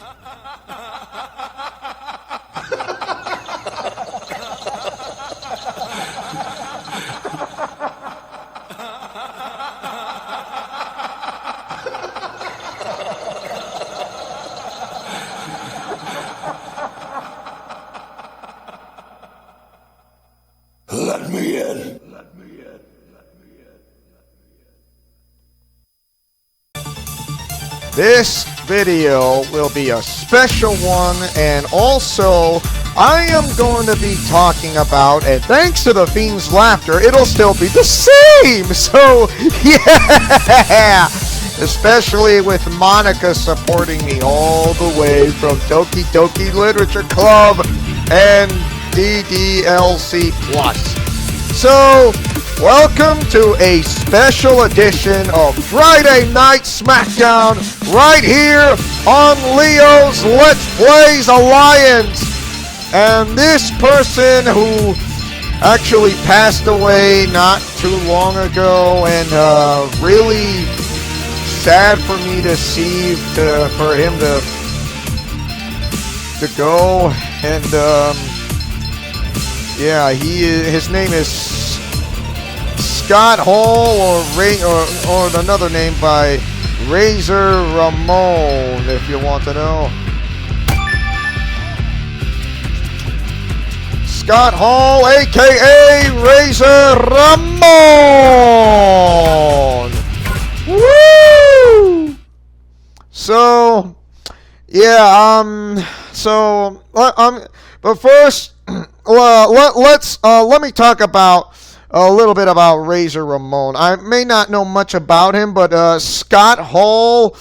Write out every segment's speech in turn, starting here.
Let me in. This video will be a special one, and also I am going to be talking about, and thanks to the Fiend's laughter, it'll still be the same. So yeah, especially with Monica supporting me all the way from Doki Doki Literature Club and DDLC Plus. So welcome to a special edition of Friday Night Smackdown right here on Leo's Let's Plays Alliance. And this person who actually passed away not too long ago, and really sad for me to see for him to go. And yeah, his name is Scott Hall, or another name by Razor Ramon, if you want to know. Scott Hall, aka Razor Ramon. Woo! So, yeah, but first, let me talk about a little bit about Razor Ramon. I may not know much about him, but Scott Hall,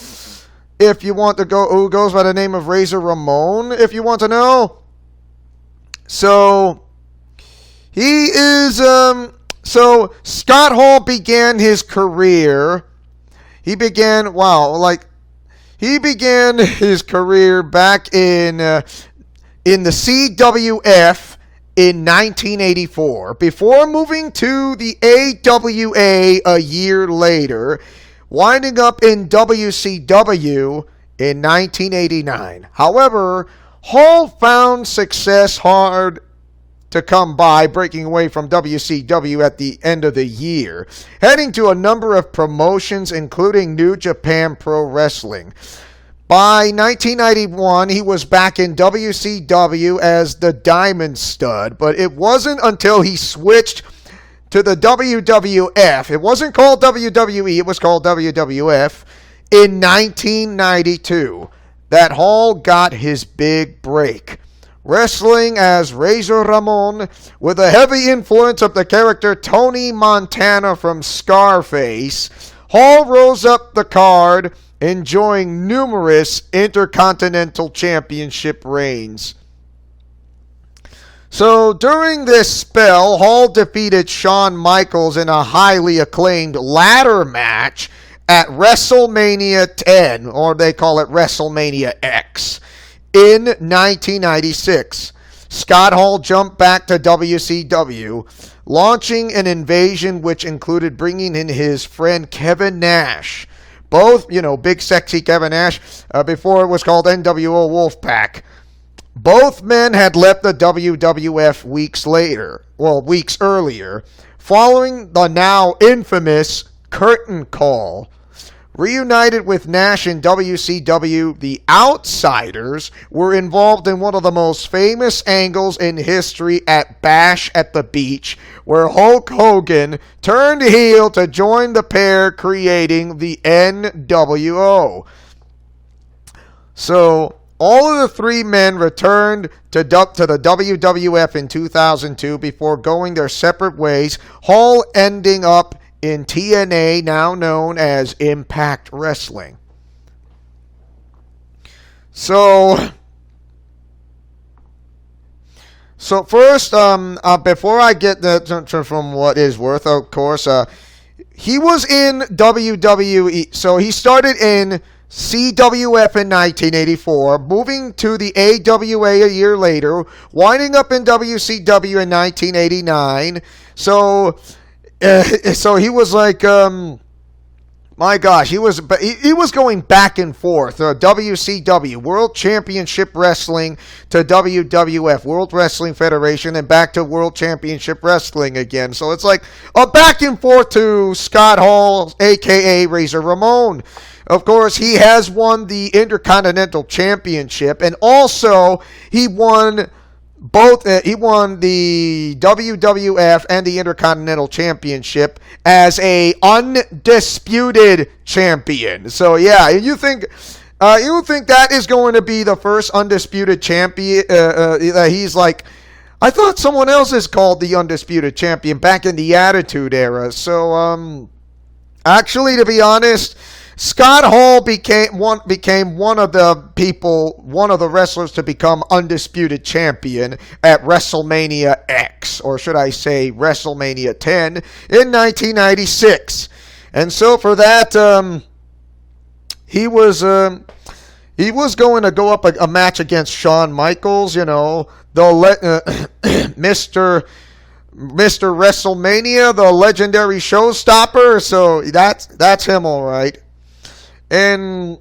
if you want to go, who goes by the name of Razor Ramon, if you want to know. So he is so Scott Hall began his career. He began his career back in the CWF in 1984, before moving to the AWA a year later, winding up in WCW in 1989. However, Hall found success hard to come by, breaking away from WCW at the end of the year, heading to a number of promotions, including New Japan Pro Wrestling. By 1991, he was back in WCW as the Diamond Stud, but it wasn't until he switched to the WWF. It wasn't called WWE, it was called WWF in 1992 that Hall got his big break. Wrestling as Razor Ramon with a heavy influence of the character Tony Montana from Scarface, Hall rose up the card, enjoying numerous Intercontinental Championship reigns. So during this spell, Hall defeated Shawn Michaels in a highly acclaimed ladder match at WrestleMania 10, or they call it WrestleMania X, in 1996. Scott Hall jumped back to WCW, launching an invasion which included bringing in his friend Kevin Nash. Both, big sexy Kevin Nash, before it was called NWO Wolfpack. Both men had left the WWF weeks earlier, following the now infamous Curtain Call. Reunited with Nash in WCW, the Outsiders were involved in one of the most famous angles in history at Bash at the Beach, where Hulk Hogan turned heel to join the pair, creating the NWO. So, all of the three men returned to the WWF in 2002 before going their separate ways, Hall ending up in TNA, now known as Impact Wrestling. So first, before I get from what is worth, of course, he was in WWE. So he started in CWF in 1984, moving to the AWA a year later, winding up in WCW in 1989. So he was like My gosh, he was going back and forth. WCW, World Championship Wrestling, to WWF, World Wrestling Federation, and back to World Championship Wrestling again. So it's like a back and forth to Scott Hall, a.k.a. Razor Ramon. Of course, he has won the Intercontinental Championship, and also he won he won the WWF and the Intercontinental Championship as a undisputed champion. So yeah, you think that is going to be the first undisputed champion? He's like, I thought someone else is called the undisputed champion back in the Attitude Era. So actually, to be honest, Scott Hall became one of the wrestlers to become undisputed champion at WrestleMania X, or should I say WrestleMania 10 in 1996. And so for that, he was going to go up a match against Shawn Michaels, Mr. WrestleMania, the legendary showstopper. So that's him, all right. And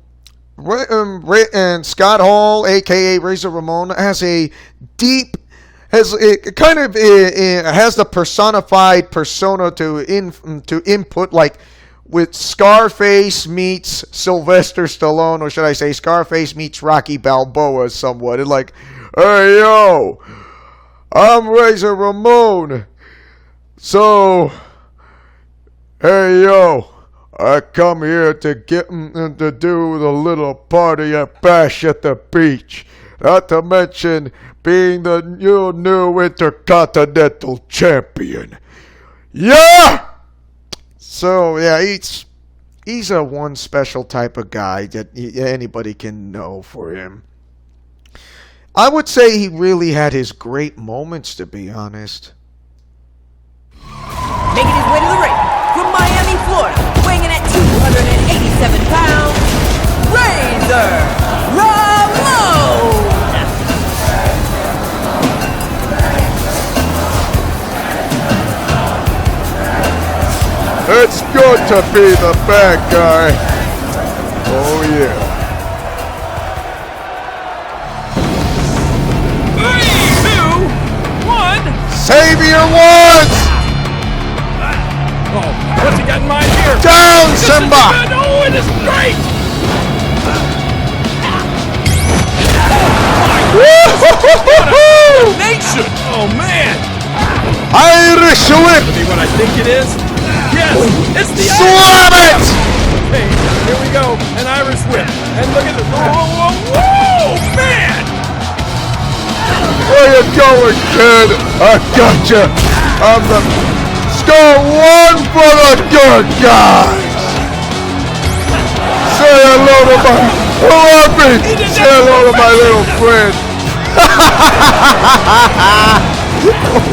Scott Hall, aka Razor Ramon, has the personified persona to input, like with Scarface meets Sylvester Stallone, or should I say Scarface meets Rocky Balboa somewhat. It's like, hey yo, I'm Razor Ramon. So, hey yo, I come here to get to do the little party at Bash at the Beach. Not to mention being the new Intercontinental Champion. Yeah! So, yeah, he's a one special type of guy that anybody can know for him. I would say he really had his great moments, to be honest. Making his way to the ring from Miami, Florida, weighing in at 287 pounds, Razor Ramon! It's good to be the bad guy. Oh yeah. 3, 2, 1. Savior wants! Oh, what's he got in mind here? Down, This Simba! is good. Oh, it is great! Woo-hoo-hoo-hoo-hoo! Nation! Oh, man! Irish whip! Be what I think it is? Yes! It's the Slam it! Okay, here we go. An Irish whip. And look at this. Whoa, whoa, whoa! Man! Where you going, kid? I gotcha. I'm the... Score one for the good guys! Say hello to my... Say hello to my little friend.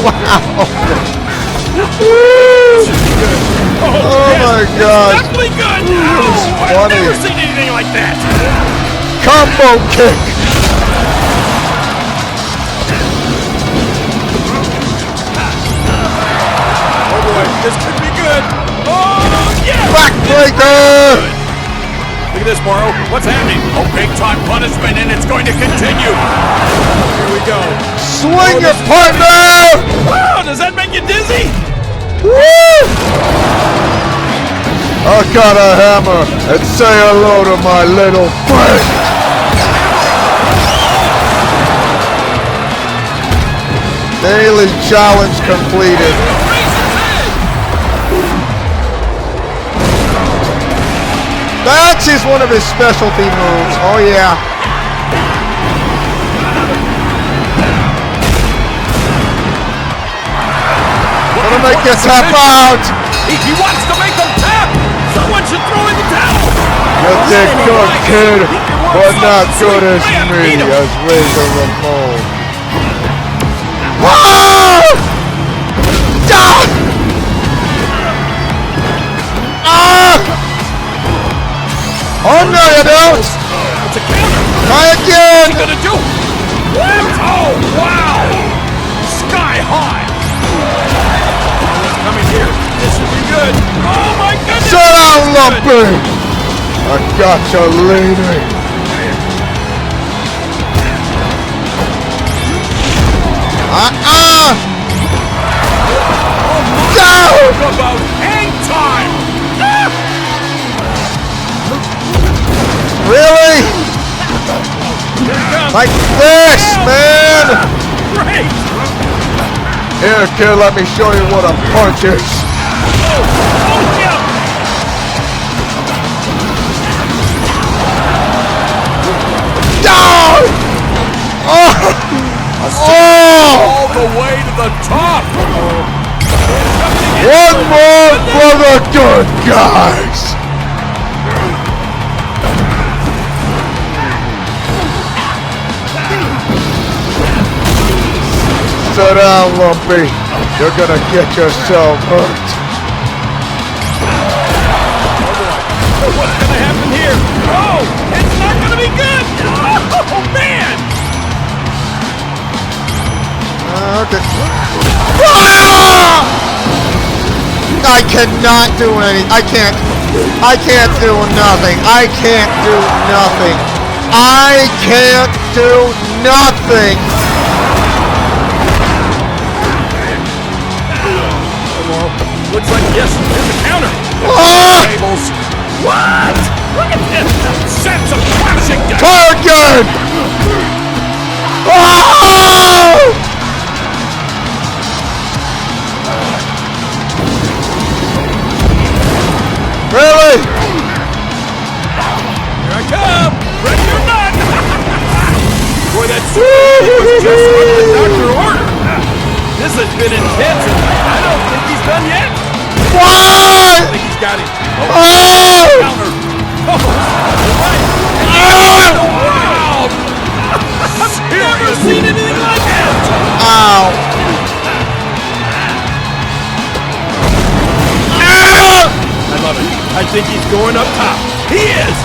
Wow. Oh my God. Definitely good! Oh, I've never seen anything like that! Combo kick. Oh boy, this could be good! Oh, yeah! Backbreaker. Look at this, Morrow. What's happening? Oh, big time punishment, and it's going to continue. Here we go. Swing your partner. Wow, does that make you dizzy? Woo! I got a hammer and say hello to my little friend. Daily challenge completed. That's just one of his specialty moves. Oh yeah. Gonna make you tap out. He wants to make them tap. Someone should throw in the towel. You did good, kid, but not good as me, as Razor Ramon. Whoa! Ah! Ah! Oh no, you don't! It's a counter. Try again! What's he gonna do? What? Oh, wow! Sky high. What's coming here? This should be good. Oh my goodness! Sit down, Lumpy! I got you, lady. Talk about hang time! Really? Like this, man! Great! Here, kid, let me show you what a punch is. Down! All the way to the top! One more for the good guys! Sit down, Lumpy. You're gonna get yourself hurt. What's gonna happen here? Oh, it's not gonna be good! Oh, man! Okay. Ah! I cannot do anything. I can't do nothing. I can't do nothing. I can't do nothing. Looks like yes, here's the counter. Ah! Tables. What? Look at this! Sets of clashing guys. Target! Ah! Really? Here I come! Ready or not! Boy, that super was just what the doctor ordered. This has been intense, and I don't think he's done yet. What? I think he's got him. Oh! Counter. Oh, right. Wow! I've never seen anything like that. Ow! Ow! I love it. I think he's going up top. He is!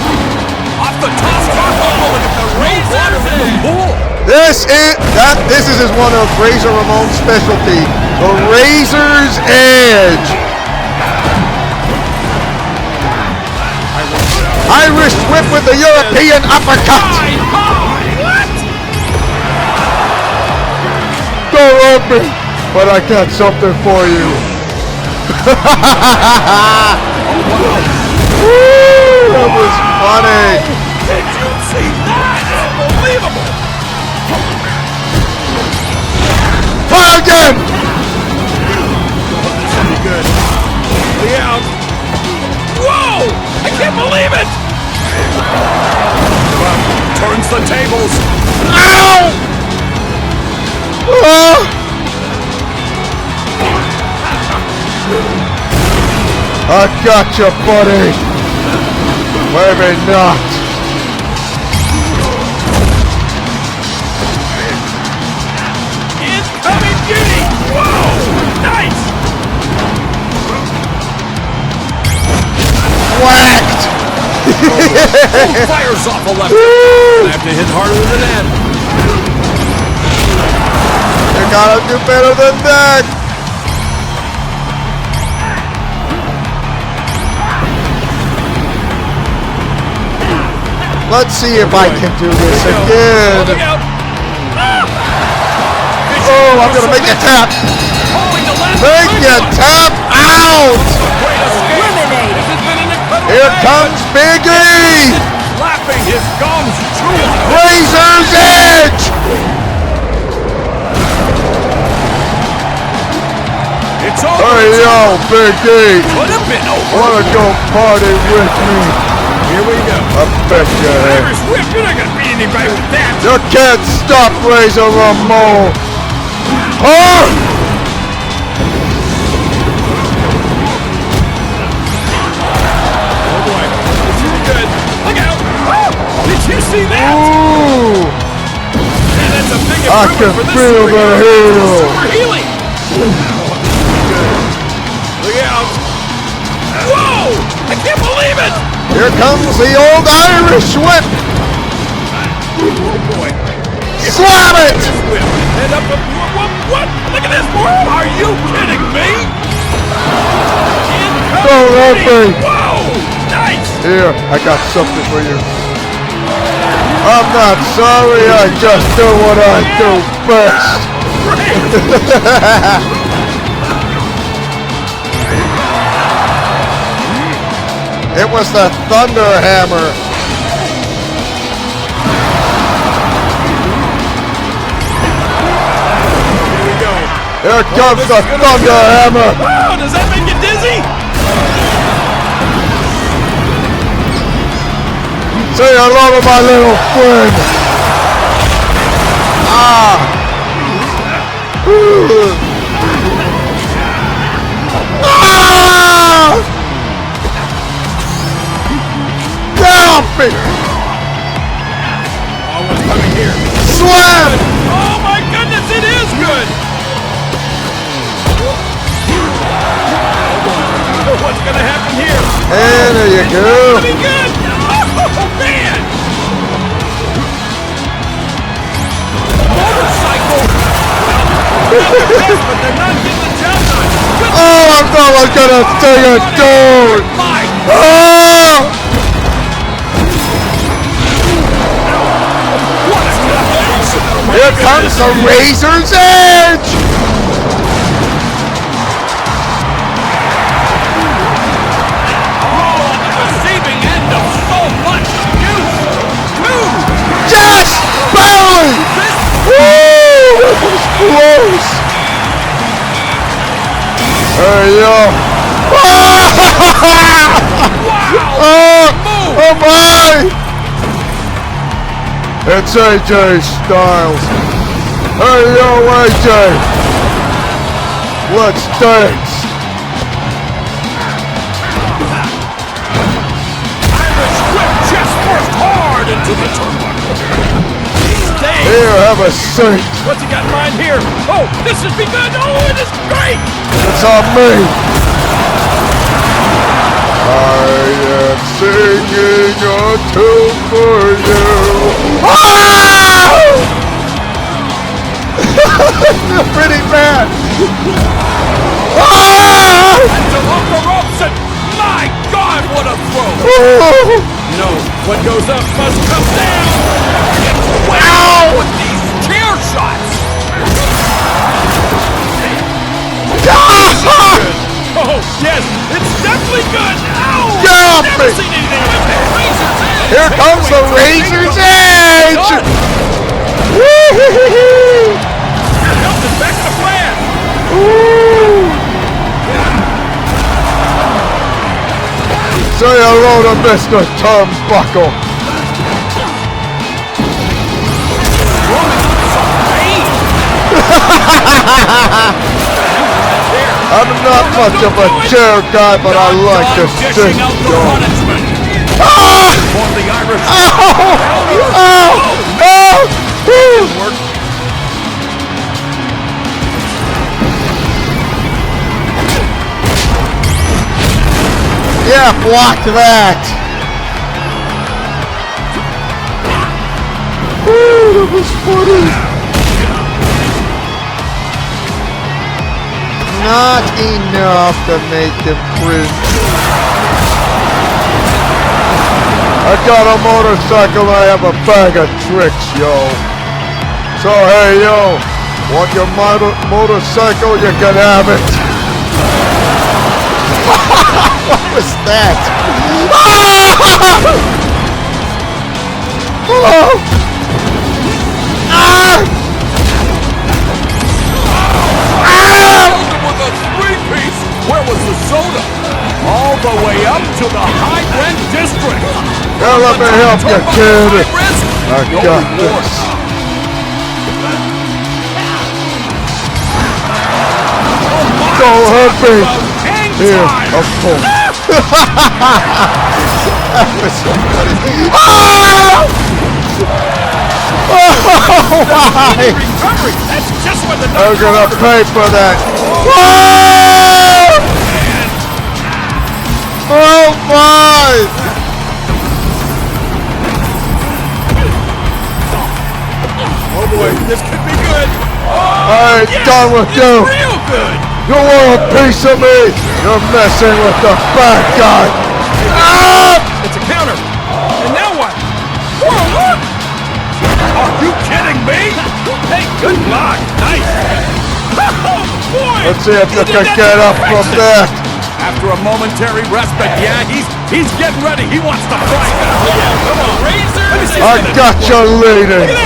Off the top rope. Oh, look at the razors in the pool. This is one of Razor Ramon's specialty, the Razor's Edge. Irish whip with the European uppercut. What? Don't hurt me, but I got something for you. Woo, that was funny. Did you see that? Unbelievable. Try again. This should be good. Look out. Whoa! I can't believe it! Turns the tables. Ow! I got you, buddy. Maybe not. Incoming beauty! Whoa! Nice! Whacked. Fires off a left. I have to hit harder than that. You gotta do better than that. Let's see if I can do this again. Look out! Oh, I'm gonna make you tap. Make you tap out. Eliminated. Here comes Big E. Laughing his gums chewing. Razor's Edge. It's over. Hey yo, Big E. Could have been over. Wanna go party with me? Here we go. I bet you ain't. Irish whip. You're not gonna beat anybody with that. You can't stop Razor Ramon. Huh? Oh boy, this should be good. Look out! Oh, did you see that? Ooh. Man, that's a big I improvement can for this feel the superhero. halo. Super healing. Look out! Whoa! I can't believe it! Here comes the old Irish whip. Oh boy! Slam it! Whip. Head up. What? Look at this, boy! Are you kidding me? Don't hurt me. Whoa! Nice! Here, I got something for you. I'm not sorry, I just do what I do best. It was the Thunder Hammer. Here we go. Here comes the Thunder Hammer. Oh, does that make you dizzy? Say hello to my little friend. Ah. Ah! Get off me! Oh, what's coming here? Slam! Oh my goodness, it is good! What's gonna happen here? And there you It's go. gonna be good! Oh man! Motorcycle! But they're not getting the job done. Good. Oh, I thought I was gonna take a dude! My Oh! what a combination! Here comes the Razor's Edge! Oh, on the receiving end of so much abuse! Just barely! Woo! That was close! There you go. Oh my! It's AJ Styles. Hey yo, AJ! Let's dance! Irish whip just forced hard into the turnbuckle. Here, have a seat. What's he got in mind here? Oh, this should be good. Oh, it is great. It's on me. I am singing a tune for you. Oh! Pretty bad. Oh! That's a off the ropes and my God, what a throw. Oh! You know, what goes up must come down. Ow! With these chair shots. Oh, yes, it's definitely good. Ow! Get off Never me. seen anything like that. Razor's Edge. Here comes the Razor's Edge! Done. Woo-hoo-hoo-hoo. Help is back in the plan. Ooh. Say hello to Mr. Turnbuckle. I'm not much of a chair guy, but I like to sit. Ah! For the Irish. Oh! Yeah, block that. Ooh, that was funny. Not enough to make them cringe. I got a motorcycle, I have a bag of tricks, yo. So hey, yo, want your motorcycle, you can have it. What was that? Oh! Ah! With a three-piece. Where was the soda? All the way up to the high-rent district. Now let me help you, kid. I got this. Don't hurt me. Here, of course. That was so funny. Oh! Oh, why? Recovery. That's just what the I'm gonna pay for that. Oh! Oh my! Oh boy, this could be good. I ain't Yes, done with it's you. real good. You want a piece of me? You're messing with the bad guy. Ah! It's a counter. And now what? Whoa, look! Are you kidding me? Hey, good block. Nice. Oh, boy! Let's see if you can get up from that. After a momentary respite, yeah, he's getting ready. He wants to fight. Oh, yeah, come on. Razor. I got you leading.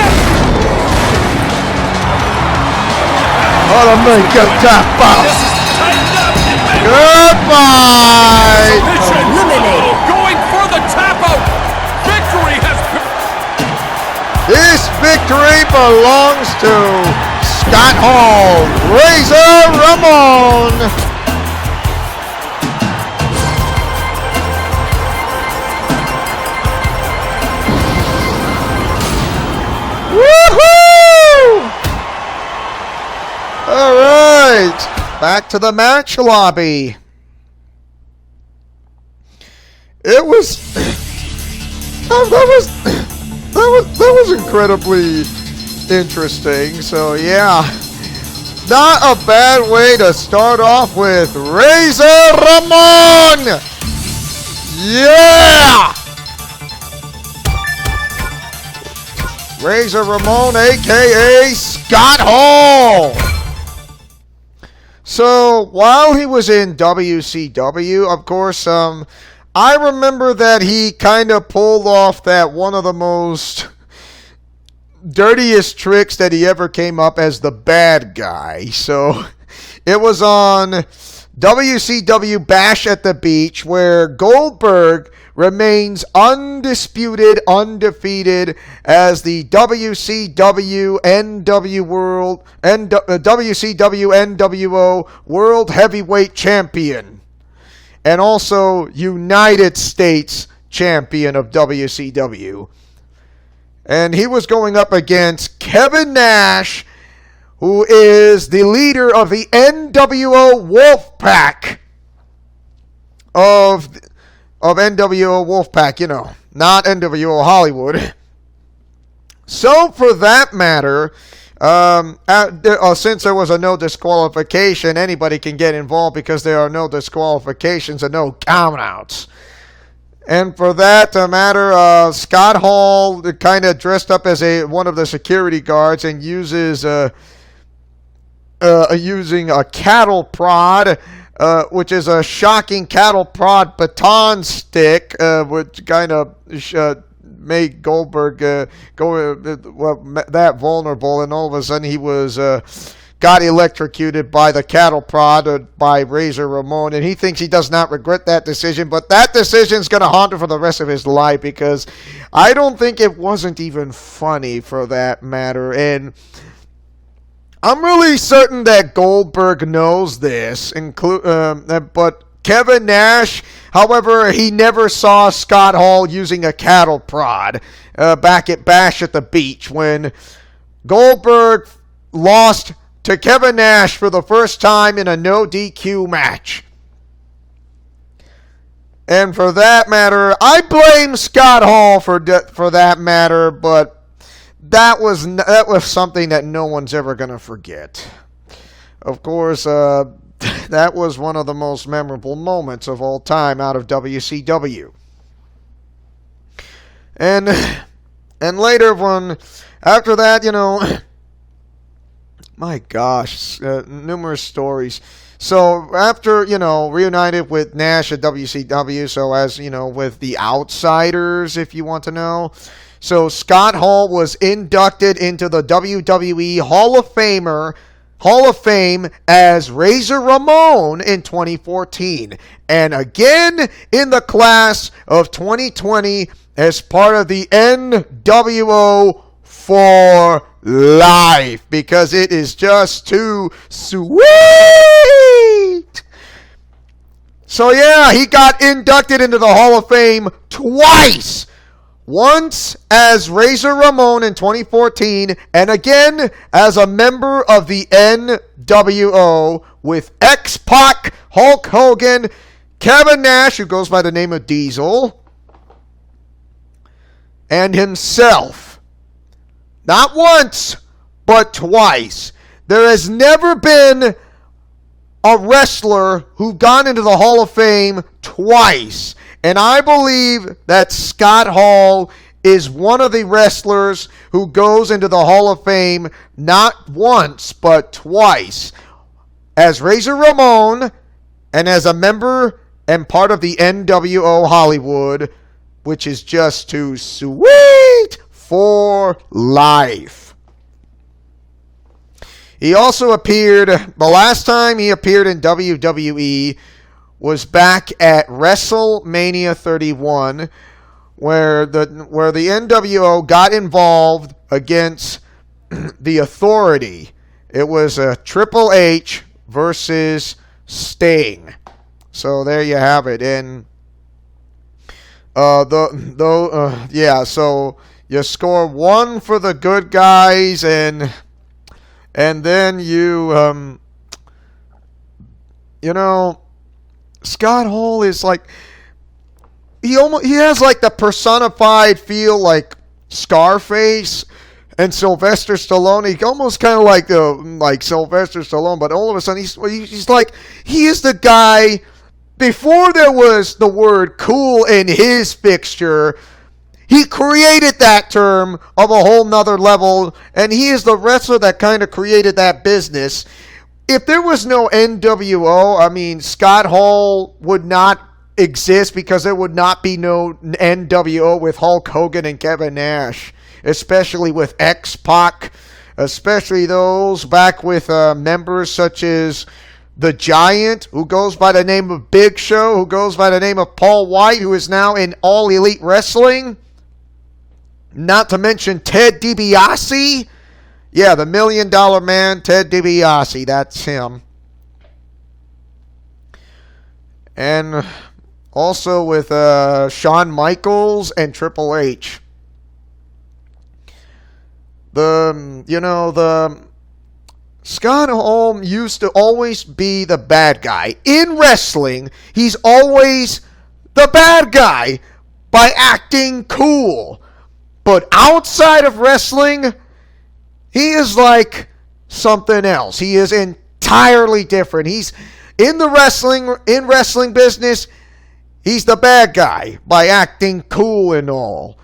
I'll make you tap out. This is tightened up. Goodbye. Eliminated. Going for the tap out. Victory has. This victory belongs to Scott Hall, Razor Ramon. Woohoo! All right, back to the match lobby. It was that was incredibly interesting. So yeah, not a bad way to start off with Razor Ramon. Yeah. Razor Ramon, a.k.a. Scott Hall. So, while he was in WCW, of course, I remember that he kind of pulled off that one of the most dirtiest tricks that he ever came up as the bad guy. So, it was on WCW Bash at the Beach, where Goldberg remains undisputed, undefeated as the WCW NWO World Heavyweight Champion and also United States Champion of WCW. And he was going up against Kevin Nash, who is the leader of the NWO Wolfpack of NWO Wolfpack, you know, not NWO Hollywood. So, for that matter, since there was a no disqualification, anybody can get involved because there are no disqualifications and no countouts. And for that matter, Scott Hall kind of dressed up as one of the security guards and using a cattle prod. Which is a shocking cattle prod baton stick, which kind of made Goldberg go that vulnerable, and all of a sudden he was got electrocuted by the cattle prod by Razor Ramon, and he thinks he does not regret that decision, but that decision is going to haunt him for the rest of his life, because I don't think it wasn't even funny for that matter, and I'm really certain that Goldberg knows this, but Kevin Nash, however, he never saw Scott Hall using a cattle prod back at Bash at the Beach when Goldberg lost to Kevin Nash for the first time in a no DQ match. And for that matter, I blame Scott Hall for that matter, but that was something that no one's ever going to forget. Of course, that was one of the most memorable moments of all time out of WCW. And later, after that, you know, my gosh, numerous stories. So after, you know, reunited with Nash at WCW, so as, you know, with the Outsiders, if you want to know. So Scott Hall was inducted into the WWE Hall of Fame as Razor Ramon in 2014. And again in the class of 2020 as part of the NWO for life. Because it is just too sweet. So yeah, he got inducted into the Hall of Fame twice. Once as Razor Ramon in 2014, and again as a member of the NWO with X-Pac, Hulk Hogan, Kevin Nash, who goes by the name of Diesel, and himself. Not once, but twice. There has never been a wrestler who got into the Hall of Fame twice. And I believe that Scott Hall is one of the wrestlers who goes into the Hall of Fame not once, but twice. As Razor Ramon and as a member and part of the NWO Hollywood, which is just too sweet for life. He also appeared, the last time he appeared in WWE was back at WrestleMania 31, where the NWO got involved against the Authority. It was a Triple H versus Sting. So there you have it. And so you score 1 for the good guys, and then you Scott Hall is like, he has like the personified feel like Scarface and Sylvester Stallone. He almost kind of like Sylvester Stallone, but all of a sudden he's like, he is the guy. Before there was the word cool in his fixture, he created that term of a whole nother level, and he is the wrestler that kind of created that business. If there was no NWO, I mean, Scott Hall would not exist, because there would not be no NWO with Hulk Hogan and Kevin Nash, especially with X-Pac, especially those back with members such as The Giant, who goes by the name of Big Show, who goes by the name of Paul White, who is now in All Elite Wrestling. Not to mention Ted DiBiase. Yeah, the $1 Million Man, Ted DiBiase. That's him. And also with Shawn Michaels and Triple H. Scott Hall used to always be the bad guy. In wrestling, he's always the bad guy by acting cool. But outside of wrestling, he is like something else. He is entirely different. He's in wrestling business, he's the bad guy by acting cool and all.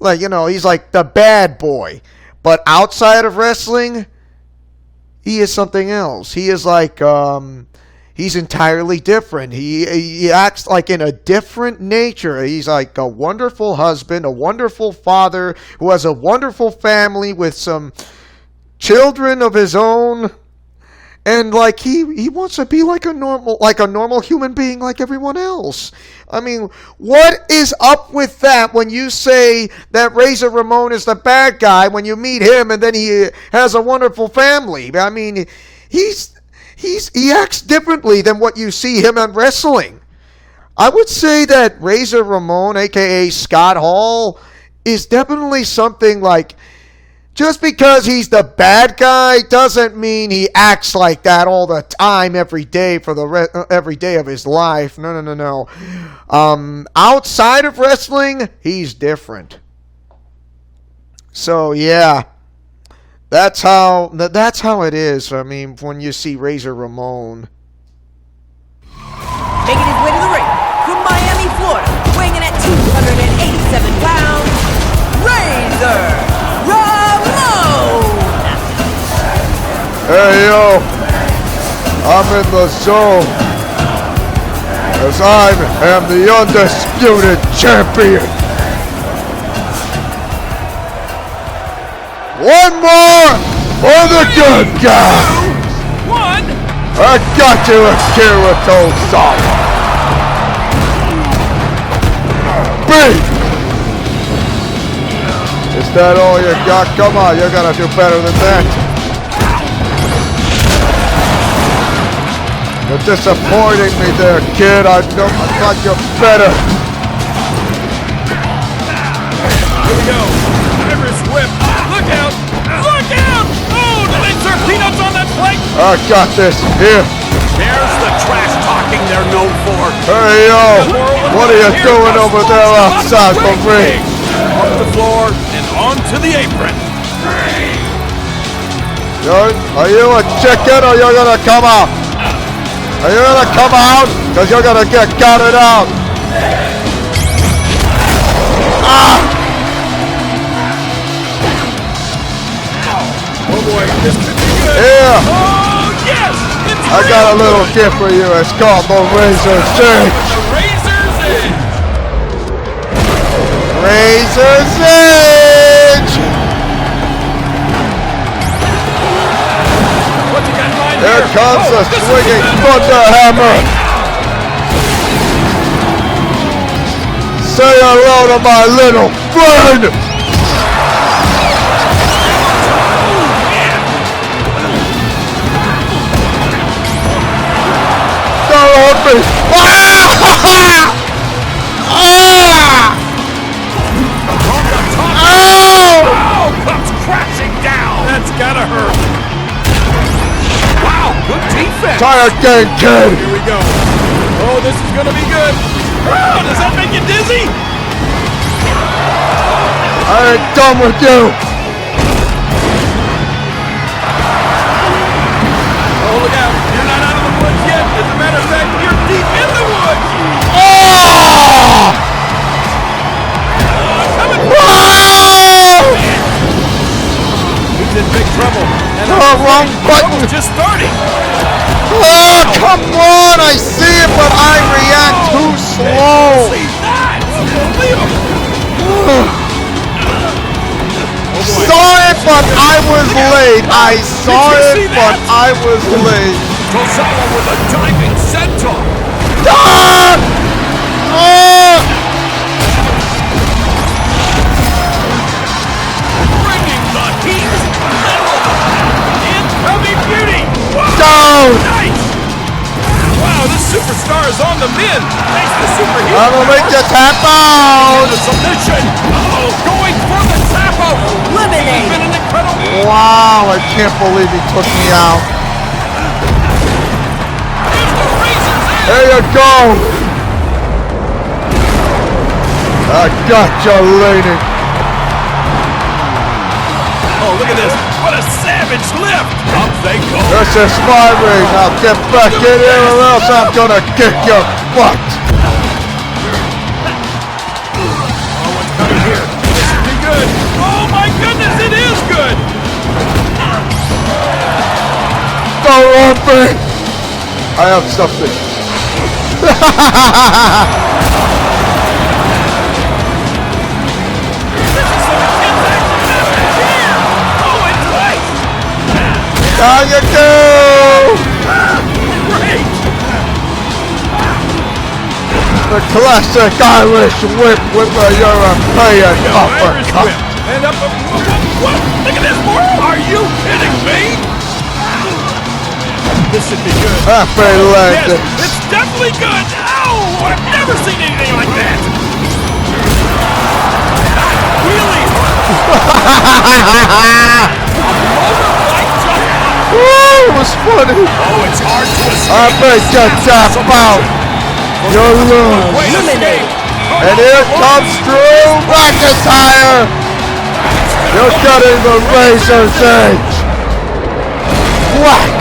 Like, he's like the bad boy. But outside of wrestling, he is something else. He is like, he's entirely different. He acts like in a different nature. He's like a wonderful husband, a wonderful father who has a wonderful family with some children of his own. And like he wants to be like a normal human being like everyone else. I mean, what is up with that when you say that Razor Ramon is the bad guy when you meet him and then he has a wonderful family? I mean, he acts differently than what you see him in wrestling. I would say that Razor Ramon, aka Scott Hall, is definitely something like, just because he's the bad guy doesn't mean he acts like that all the time, every day every day of his life. No. Outside of wrestling, he's different. So yeah, that's how it is. I mean, when you see Razor Ramon making his way to the ring from Miami, Florida, weighing in at 287 pounds, Razor Ramon! Hey yo, I'm in the zone, as I am the undisputed champion. One more for the good guy. One. I got you, Akira Tozawa. Beat. Is that all you got? Come on, you're gonna do better than that. You're disappointing me there, kid. I thought you're better. Here we go. Irish whip. Look out! Look out! Oh, did they serve peanuts on that plate? I got this. Here. There's the trash talking they're known for. Hey, yo. What are you doing over there outside the ring? Off the floor and onto the apron. Are you a chicken or you're gonna come out? Are you gonna come out? Because you're gonna get gutted out. Ah! Oh boy, this could be good. Yeah. Oh yes! It's I got a little gift for you. It's called the Razor's Edge. The Razor's Edge. Razor's Edge. What you got in mind Here here? comes the this is swinging good. thunder hammer. Say hello to my little friend. Don't hurt me. Ah! Ah! From the top. Oh! Oh, comes crashing down. That's gotta hurt. Wow, good defense. Try again, kid. Here we go. Oh, this is gonna be good. Oh, does that make you dizzy? I ain't done with you. Oh, look out. You're not out of the woods yet. As a matter of fact, you're deep in the woods. Oh! Coming. Oh! He's in big trouble. And Oh, wrong button. trouble's just starting. Oh, come on! I see it, but I react too slow. See that? Unbelievable. Saw it, but I was late. I saw Did you it, see but that? I was late. Tozawa with a diving senton. Ah! Oh! Bringing the heat. Incoming beauty. Whoa. Down! Nice. Wow, this superstar is on the mend. Thanks to superhero. I'm gonna make you tap out. The submission. Oh, going for the tap out. Eliminate. Been an incredible. Wow, I can't believe he took me out. Here's the Razor's Edge. There you go. I got you, lady. Oh, look at this. What a savage lift. Up they go. This is my ring. Now get back in here or else I'm gonna kick your butt. Oh, what's coming here? This should be good. Oh, my goodness, it is good. Don't run me. I have something. How you do? Great! The classic Irish whip with a European Irish uppercut. whip. And up a... What? Look at this, Moro! Are you kidding me? This should be good. Happy Yes, landings. it's definitely good! Ow! I've never seen anything like that! Wheelie! Woo, it was funny. Oh, it's hard to escape. I bet you tap out. You lose. Wait, escape! And here comes Drew McIntyre. You're getting the Razor's Edge. Whack.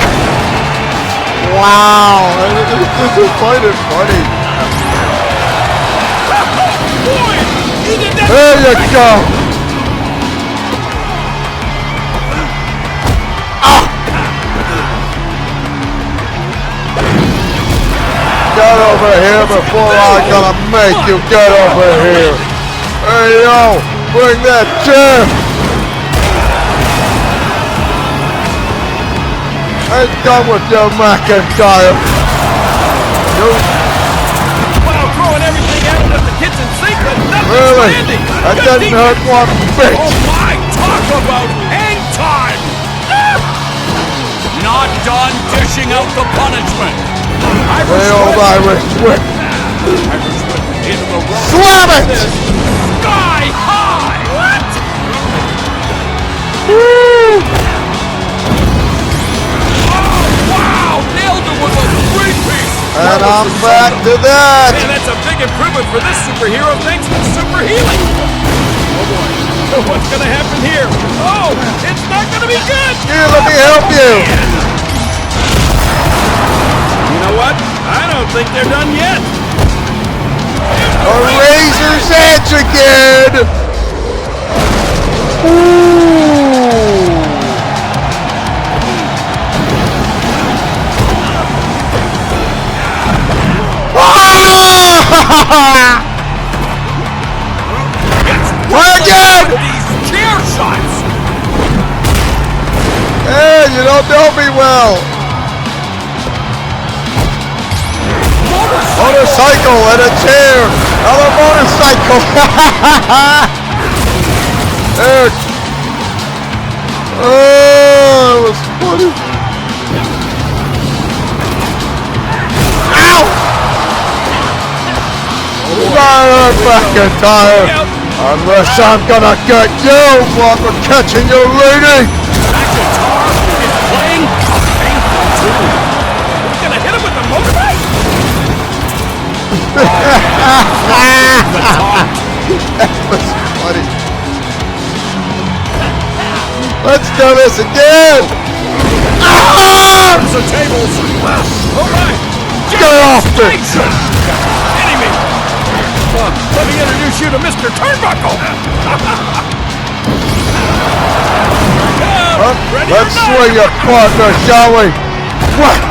Wow. This is quite funny. Boy, he did that! There you go. Get over here before I'm gonna make you get over here. Hey yo, bring that chair. I'm done with your McIntyre. You Wow, throwing everything at it at the kitchen sink, but nothing's really? landing! That Good didn't defense. hurt one bit. Oh my, talk about hang time! Ah! Not done dishing out the punishment. The old Irish whip. Irish whip into the rope. Slam it! Sky high! What? Woo! Oh, wow! Nailed him with a three-piece! And I'm back to that. Man, that's a big improvement for this superhero thanks to super healing! Oh boy. What's gonna happen here? Oh, it's not gonna be good! Here, let me help you. You know what? I don't think they're done yet. A razor's edge again. Ooh. Again! These chair shots! Hey, you don't know me well. Motorcycle and a chair. Another motorcycle. There. Oh, it was funny. Ow! Back in time. Unless I'm gonna get you while we're catching your lady. That guitar is playing a painful tune. We're gonna hit him with the motorbike. That was funny. Let's do this again. Ah! The tables. All right. Get off me. Kidding me. Let me introduce you to Mr. Turnbuckle. Let's swing your partner, shall we? Whack!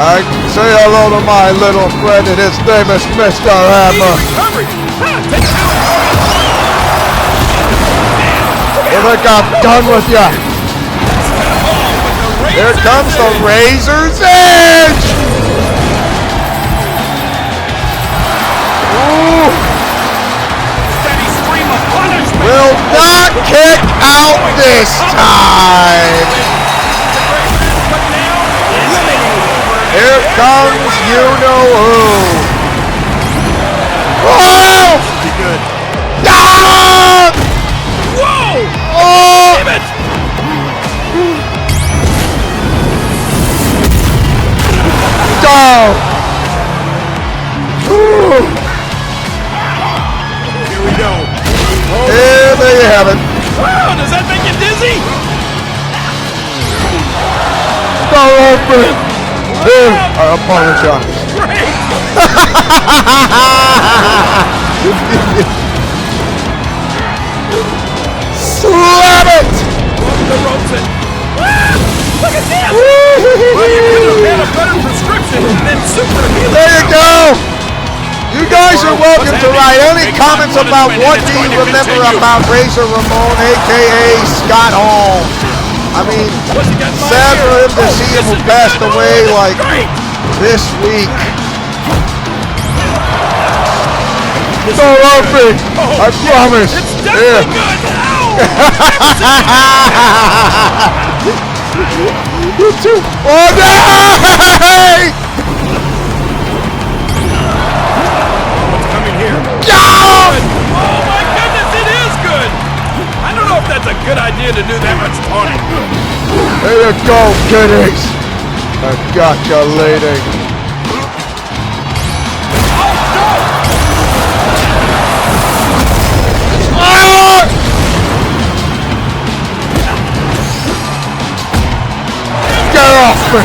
I say hello to my little friend, and his name is Mr. Hammer. You think I'm done with you? Here comes the razor's edge! Will not kick out this time. Here comes you know who. Oh! Ah! Whoa! Oh! Damn it! Down. Here we go. Here they have it. Wow, does that make you dizzy? Don't open. Here, I apologize. Great! Slam it! The ropes in. Look at this! Well, you could have had a better prescription than super healing. There you go! You guys are welcome to write any comments about what do you remember about Razor Ramon, a.k.a. Scott Hall. I mean, sad for him to see him who passed away like this week. Don't love me! I promise! It's definitely good! You too! Oh no! Here. No! Oh my goodness, it is good! I don't know if that's a good idea to do that much taunting. There you go, kiddies! I got you, lady. Oh no! Ah! Get off me!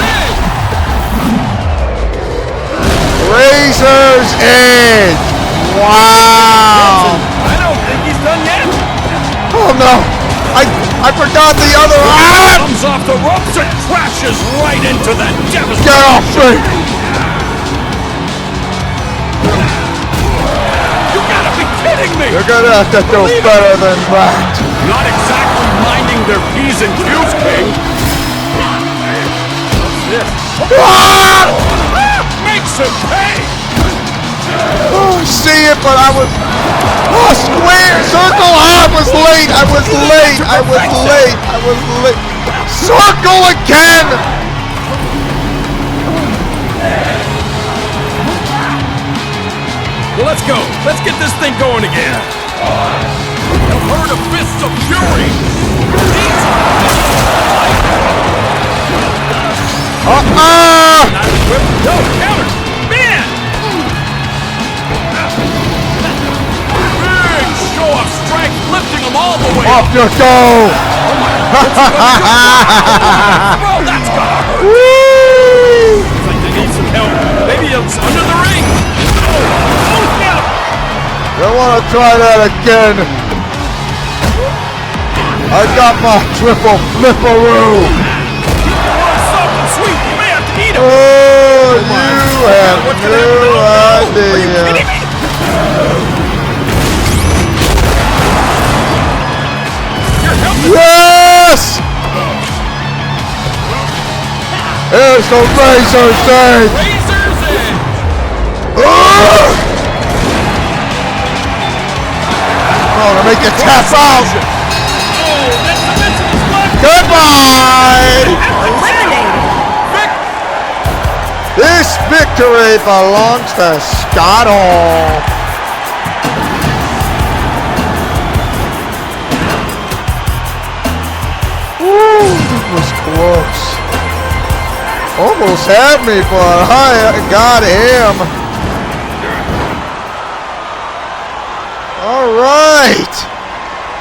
Razor's Edge! Wow! I don't think he's done yet. Oh no! I forgot the other arm! Comes off the ropes and crashes right into that devastating. Get off me! You gotta be kidding me! You're gonna have to do better than that. Not exactly minding their P's and Q's, King. What's this? Ah! Makes him pay! Oh, see it, but I was... Oh, square! Circle! I was late! I was late! I was late! I was late! Circle again! Well, let's go. Let's get this thing going again. A herd of fists of fury. No, counter. Man! Big show of strength, lifting them all the way Off you go! want to try that again. I got my triple flipperoo. Something sweet. You may have to eat it. Oh, you have no idea. Are you kidding me? You're helping. Yes! There's the Razor's Edge. Razor's Edge. Oh, to make you tap out. Oh, that's the Benjamin's blood. Goodbye. Eliminated. This victory belongs to Scott Hall. Woo, it was close. Almost had me, but I got him. All right.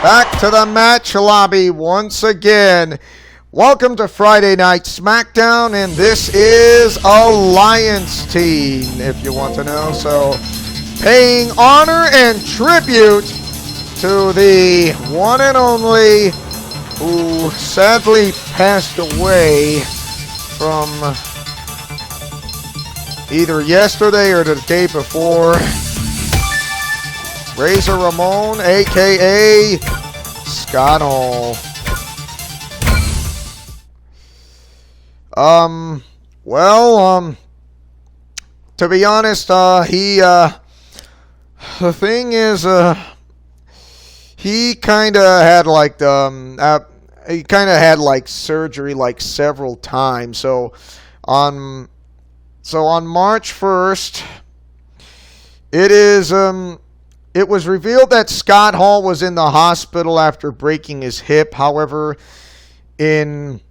Back to the match lobby once again. Welcome to Friday Night Smackdown, and this is Alliance Team, if you want to know. So, paying honor and tribute to the one and only who sadly passed away from either yesterday or the day before. Razor Ramon, aka Scott Hall. To be honest, the thing is, he kind of had like surgery like several times. So on March 1st, it was revealed that Scott Hall was in the hospital after breaking his hip. However, in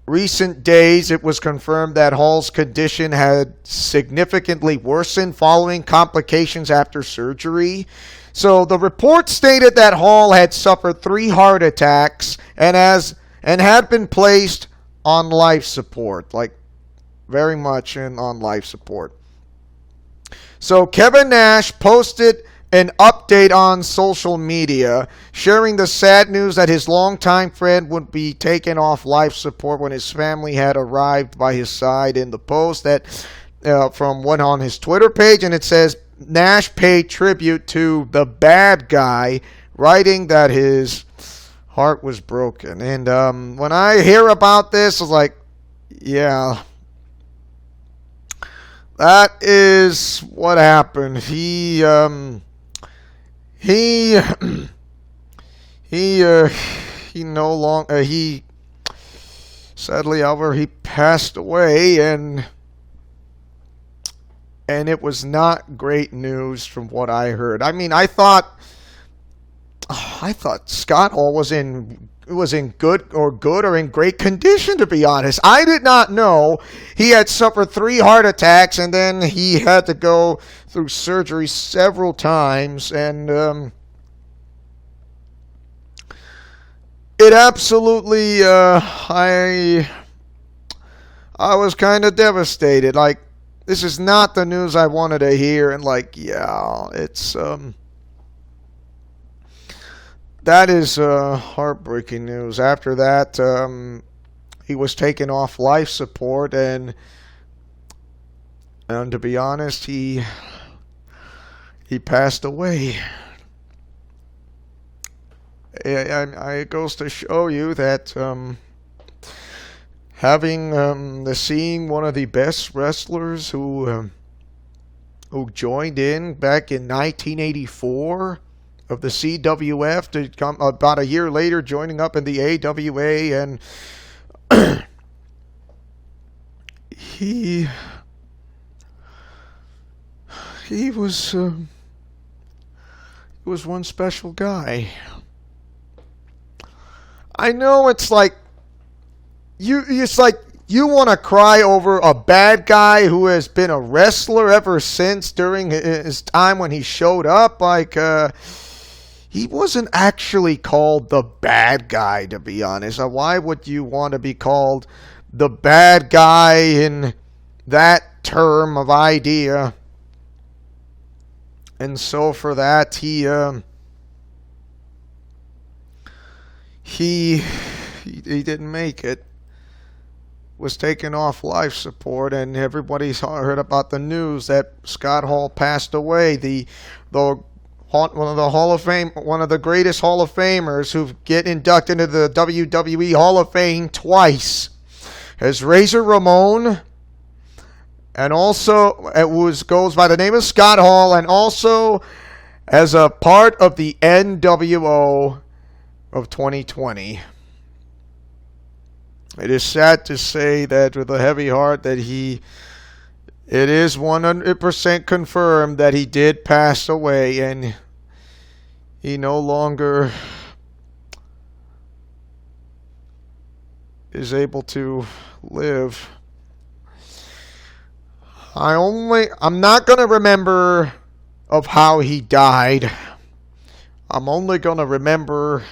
recent days, it was confirmed that Hall's condition had significantly worsened following complications after surgery. So the report stated that Hall had suffered 3 heart attacks and had been placed on life support, like very much on life support. So Kevin Nash posted an update on social media, sharing the sad news that his longtime friend would be taken off life support when his family had arrived by his side. In the post that from one on his Twitter page, and it says Nash paid tribute to the bad guy, writing that his heart was broken. And when I hear about this, I was like, yeah, that is what happened. He no longer, he sadly, however, he passed away, and it was not great news from what I heard. I mean, I thought Scott Hall was in good or in great condition, to be honest. I did not know he had suffered 3 heart attacks, and then he had to go through surgery several times, and it absolutely I was kind of devastated. Like, this is not the news I wanted to hear, and like, yeah, it's that is heartbreaking news. After that, he was taken off life support, and to be honest, he passed away. It goes to show you that seeing one of the best wrestlers who joined in back in 1984 of the CWF to come about a year later joining up in the AWA, and he was one special guy. I know it's like you want to cry over a bad guy who has been a wrestler ever since during his time when he showed up. Like, he wasn't actually called the bad guy, to be honest. Why would you want to be called the bad guy in that term of idea? And so for that, he didn't make it. Was taken off life support, and everybody's heard about the news that Scott Hall passed away. One of the Hall of Fame, one of the greatest Hall of Famers who get inducted into the WWE Hall of Fame twice, as Razor Ramon, and also goes by the name of Scott Hall, and also as a part of the NWO of 2020. It is sad to say that with a heavy heart that it is 100% confirmed that he did pass away, and he no longer is able to live. I'm not going to remember of how he died. I'm only going to remember,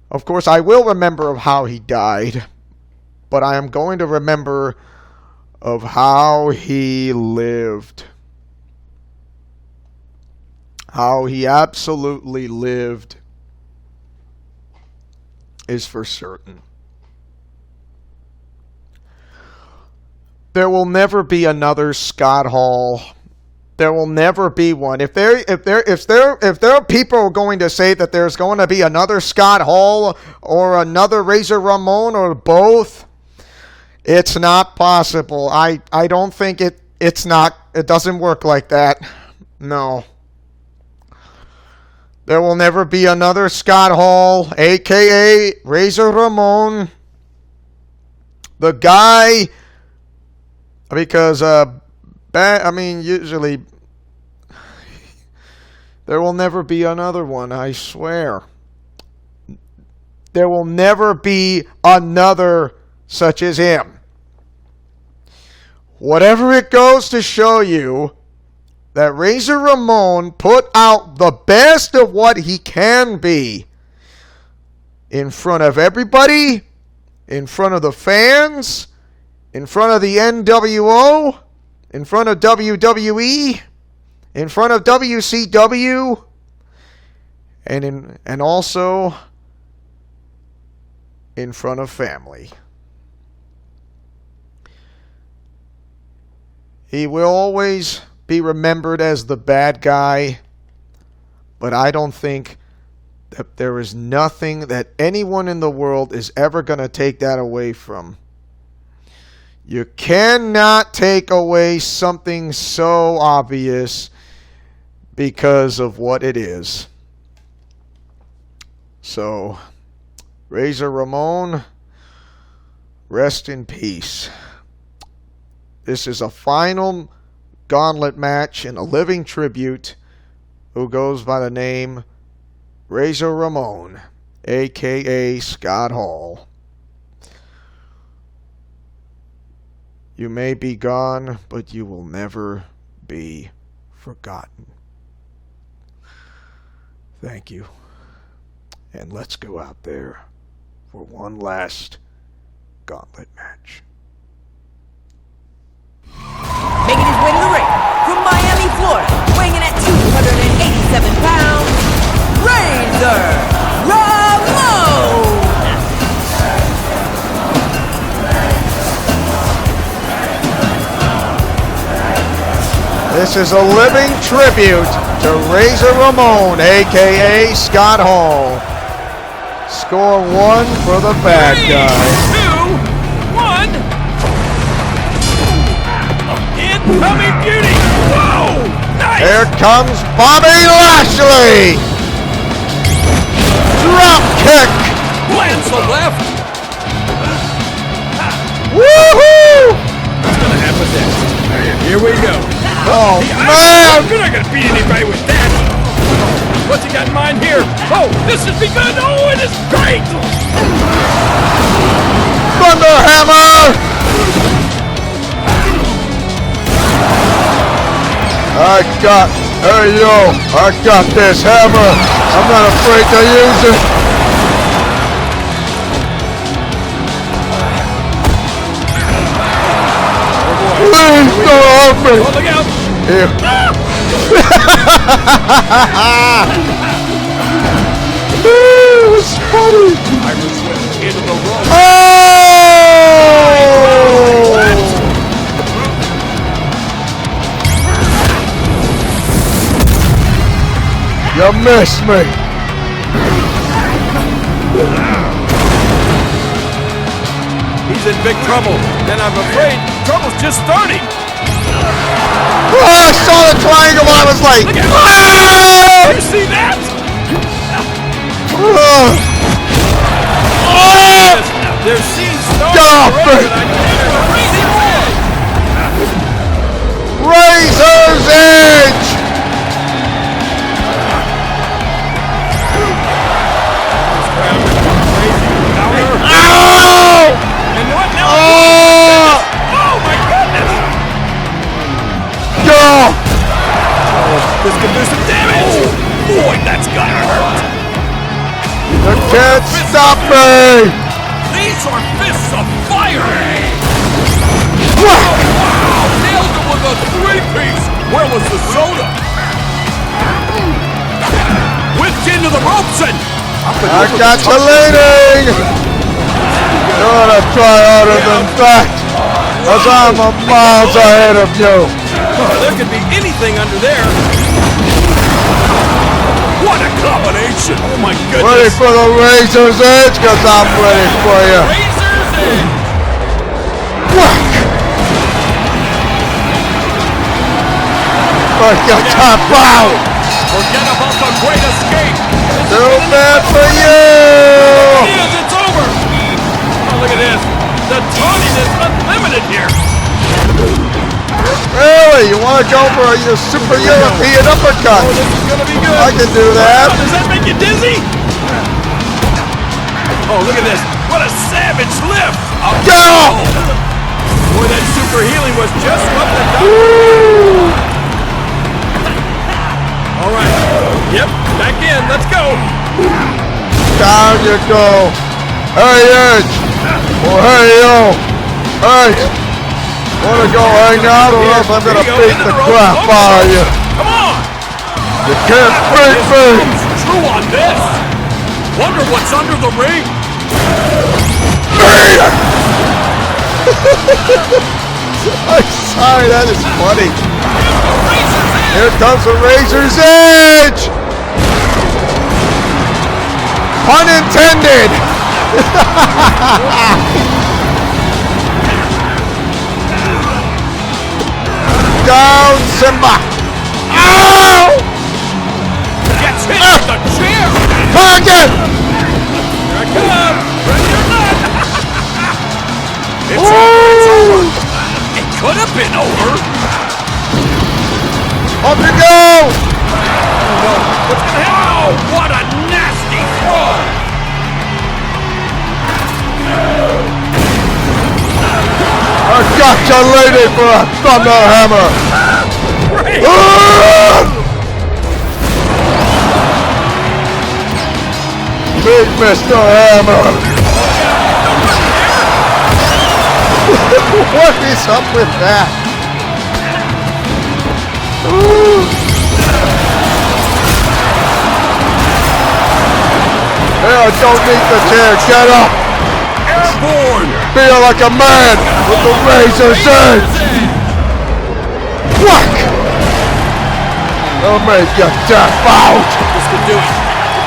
of course I will remember of how he died, but I am going to remember of how he lived. How he absolutely lived is for certain. There will never be another Scott Hall. There will never be one. If there are people going to say that there's going to be another Scott Hall or another Razor Ramon or both, it's not possible. I don't think it doesn't work like that. No. There will never be another Scott Hall, aka Razor Ramon. The guy, because usually there will never be another one, I swear. There will never be another such as him. Whatever it goes to show you that Razor Ramon put out the best of what he can be in front of everybody, in front of the fans, in front of the NWO, in front of WWE, in front of WCW, and also in front of family. He will always be remembered as the bad guy, but I don't think that there is nothing that anyone in the world is ever going to take that away from. You cannot take away something so obvious because of what it is. So, Razor Ramon, rest in peace. This is a final gauntlet match and a living tribute who goes by the name Razor Ramon, aka Scott Hall. You may be gone, but you will never be forgotten. Thank you. And let's go out there for one last gauntlet match. Making his way to the ring from Miami, Florida, weighing in at 287 pounds, Razor Ramon! This is a living tribute to Razor Ramon, a.k.a. Scott Hall. Score one for the bad guy. 3, 2, 1. Incoming beauty! Whoa! Nice! Here comes Bobby Lashley! Drop kick! Lands the left! Woohoo! What's gonna happen next? Here we go. Oh, I'm man! not gonna beat anybody with that! What's he got in mind here? Oh, this has begun! Oh, it is great! Thunder Hammer! I got this hammer. I'm not afraid to use it. Please don't hurt me. Oh, look out! Here. It was funny. Irish whip into the rope. Oh! You missed me. He's in big trouble, and I'm afraid trouble's just starting. Oh, I saw the triangle. I was like, Look at oh! You see that? Oh! Their scene started. Get off me! Razor's Edge! Ow! And what now? Oh! Oh my goodness! Go! This could do some damage. Boy, that's gotta hurt. You can't stop me! These are fists of fire. What? Wow! Nailed him with a three-piece. Where was the soda? Whipped into the ropes and I got you leading! You ought to try harder than that, cause I'm a miles ahead of you. there could be anything under there. What a combination! Oh my Ready goodness! for the Razor's Edge, cause I'm ready for you. Razor's Edge! Whack! But you tap out! Forget about the great escape! Too bad for you! It is, it's over! Oh, look at this! The taunting is unlimited here! Really? You want to go for a super European uppercut? Oh, this is gonna be good! I can do that. Does that make you dizzy? Oh, look at this! What a savage lift! Oh, Go! boy, that super healing was just what the doctor... Woo! All right. Yep, back in. Let's go. Down you go. Hey, Edge. Or hey, yo. Hey. Want to go hang out or else I'm going to beat the crap out of you. Come on. You can't beat me. It's true on this. Wonder what's under the ring. I'm sorry, that is funny. Here comes the Razor's Edge! Pun intended! Down, Simba! Ow! Gets hit with the chair. Target! Here I come. Ready or not. It's Woo! over. It's over. It could have been over. Up you go! What's gonna happen? Oh, what a nasty throw! I got you lady for a thunder hammer! Great! Big Mr. Hammer! What is up with that? Hey, I don't need the chair. Get up! Airborne! Feel like a man with the Razor's Edge! Whack! I'll make you tap out! This could do it.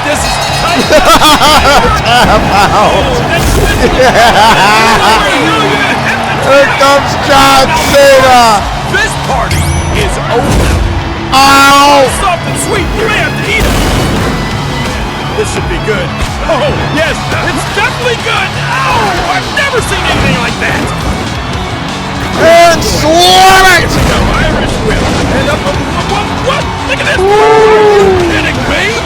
This is tight. Tap out! Here comes John Cena! This party is over. Ow! Soft and sweet. You may have to eat it. This should be good. Oh, yes, it's definitely good. Oh, I've never seen anything like that. And slam it! No Irish whip. And up. What? Look at this. Are you kidding me?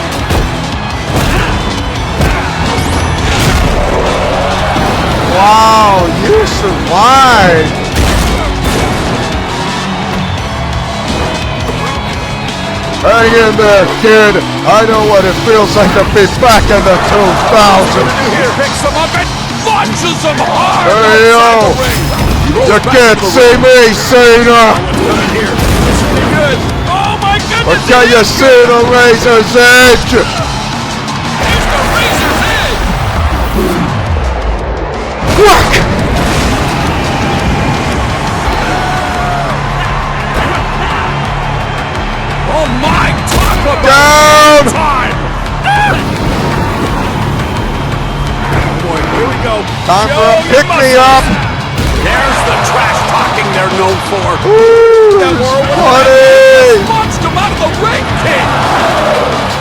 Wow, you survived! Hang in there, kid! I know what it feels like to be back in the 2000s! Here, picks them up and launches them hard. Hey, yo! You can't see me, Cena! What's coming here? This should be good. Oh my goodness! Or can you see the razor's edge? Here's the razor's edge! Whack! Oh my, talk about Down! time! Oh boy, here we go. Time for a Show your pick-me-up. muscles. There's the trash talking they're known for. Woo! That were Funny! launched him out of the ring, kid!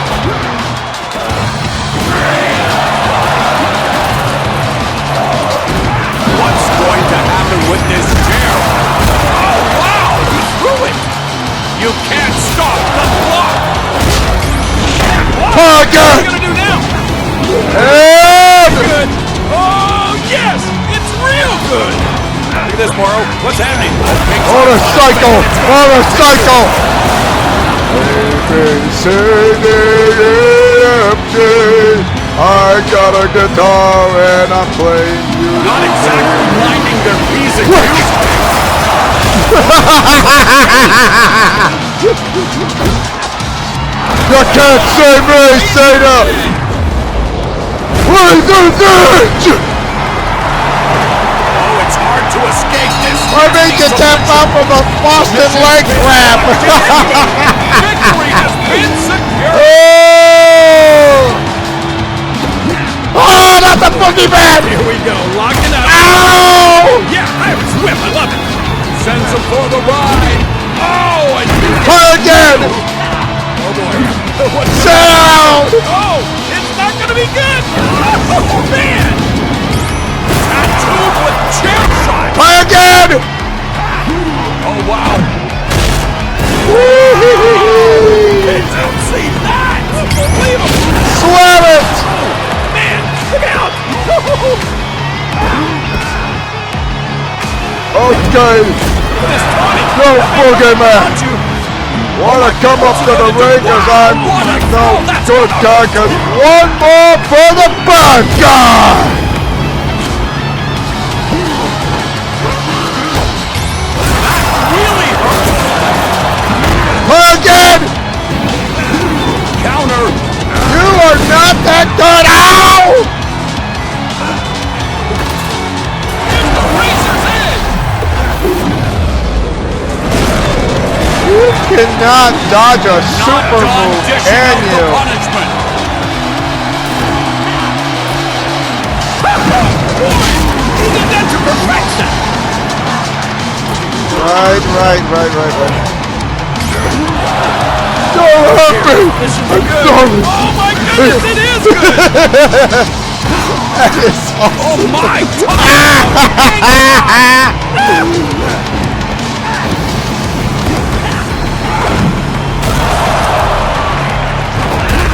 What's going to happen with this chair? Oh, wow! He threw it! You can't stop the block! Oh, What are God! you gonna do now? And Good! Oh, yes! It's real good! Look at this, Morrow. What's happening? motorcycle! Motorcycle! I got a guitar and I'm playing you. Not exactly blinding their music. You can't save me, Satan! Razor's edge! Oh, it's hard to escape this. I made you tap out from a Boston leg crab! Victory has been secured. Oh, that's a boogeyman! Here we go, locking up. Ow! Yeah, Irish whip, I love it. Sends him for the ride. Oh, and Try again! oh boy. What's Down! Oh, it's not gonna be good. Oh man. Tattooed with chair shot. Try again! Oh wow. Did you see that? Unbelievable. Slam it! Man, look out. Okay, This Tony. go boogeyman! Got you. Wanna come up to the ring cause I'm no good guy, cause one more for the bad guy! Really hurt. Again! Counter. You are not that good! Ow! Here's the razor's edge. You cannot dodge a Not super done move, dishing can out the you? punishment. Boy, he did that to perfection. Right. Don't hurt me! This should be good. Sorry. Oh my goodness, it is good. That is awesome. Oh my God.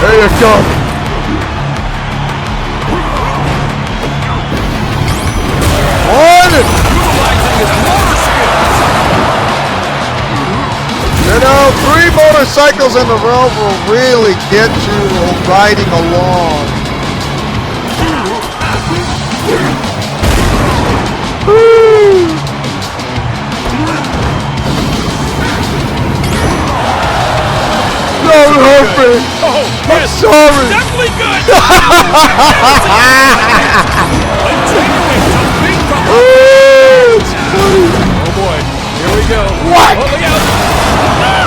There you go. One! Utilizing his motor skills. You know, 3 motorcycles in a row will really get you riding along. Woo! Don't hurt me! Oh, yes. Sorry! Definitely good. Continuing to beat the Ooh, it's funny. Oh boy, here we go. What? Oh, look out.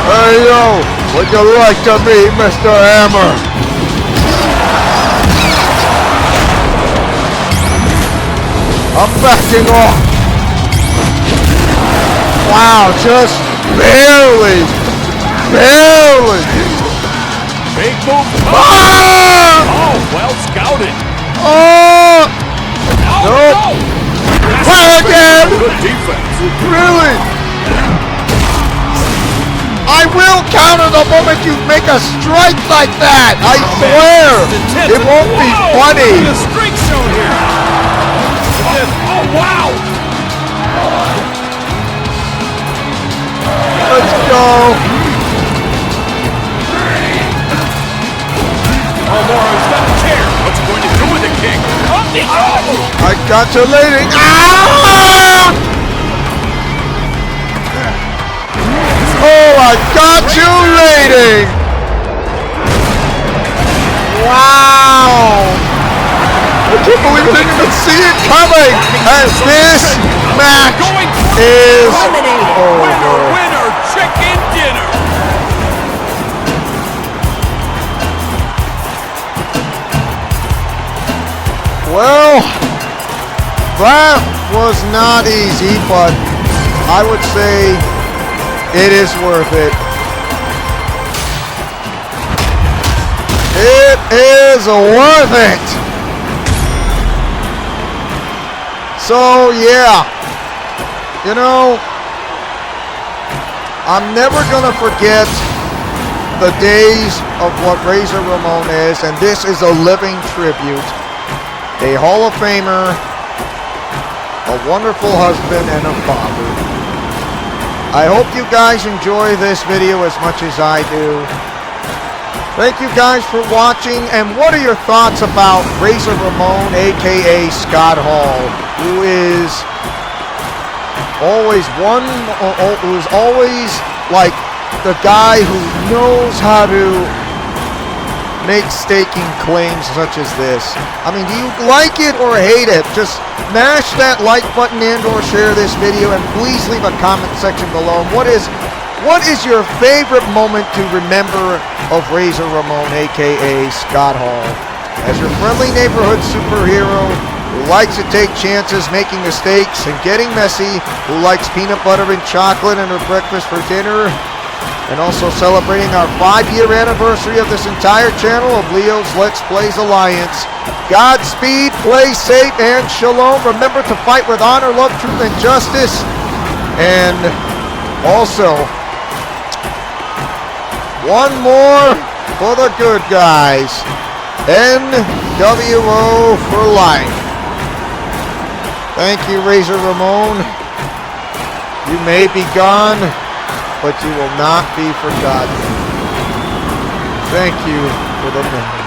Hey yo, would you like to meet Mr. Hammer? I'm backing off. Wow, just barely. Big move. Ah! Oh, well scouted. Oh! Oh, Nope. no. Try again! Good defense. Really? I will counter the moment you make a strike like that. I swear. Intense. It won't be Whoa, funny. look at the streak shown here. Look at this. Oh, wow. Let's go. Oh, Morrow's got the chair. What's he going to do with the kick? Oh, the oh! I got you leading. Ah! Oh, I got you rating! Wow! I can't believe I didn't even see it coming! And this match is over. Winner, chicken dinner. Well, that was not easy, but I would say it is worth it. It is worth it. So, yeah. You know, I'm never going to forget the days of what Razor Ramon is, and this is a living tribute. A Hall of Famer, a wonderful husband, and a father. I hope you guys enjoy this video as much as I do. Thank you guys for watching, and what are your thoughts about Razor Ramon, aka Scott Hall, who is always like the guy who knows how to make staking claims such as this. I mean, do you like it or hate it? Just mash that like button and or share this video, and please leave a comment section below. What is your favorite moment to remember of Razor Ramon, aka Scott Hall? As your friendly neighborhood superhero who likes to take chances, making mistakes, and getting messy, who likes peanut butter and chocolate in her breakfast for dinner, and also celebrating our 5-year anniversary of this entire channel of Leo's Let's Plays Alliance. Godspeed, play safe, and shalom. Remember to fight with honor, love, truth, and justice. And also, one more for the good guys. NWO for life. Thank you, Razor Ramon. You may be gone, but you will not be forgotten. Thank you for the memory.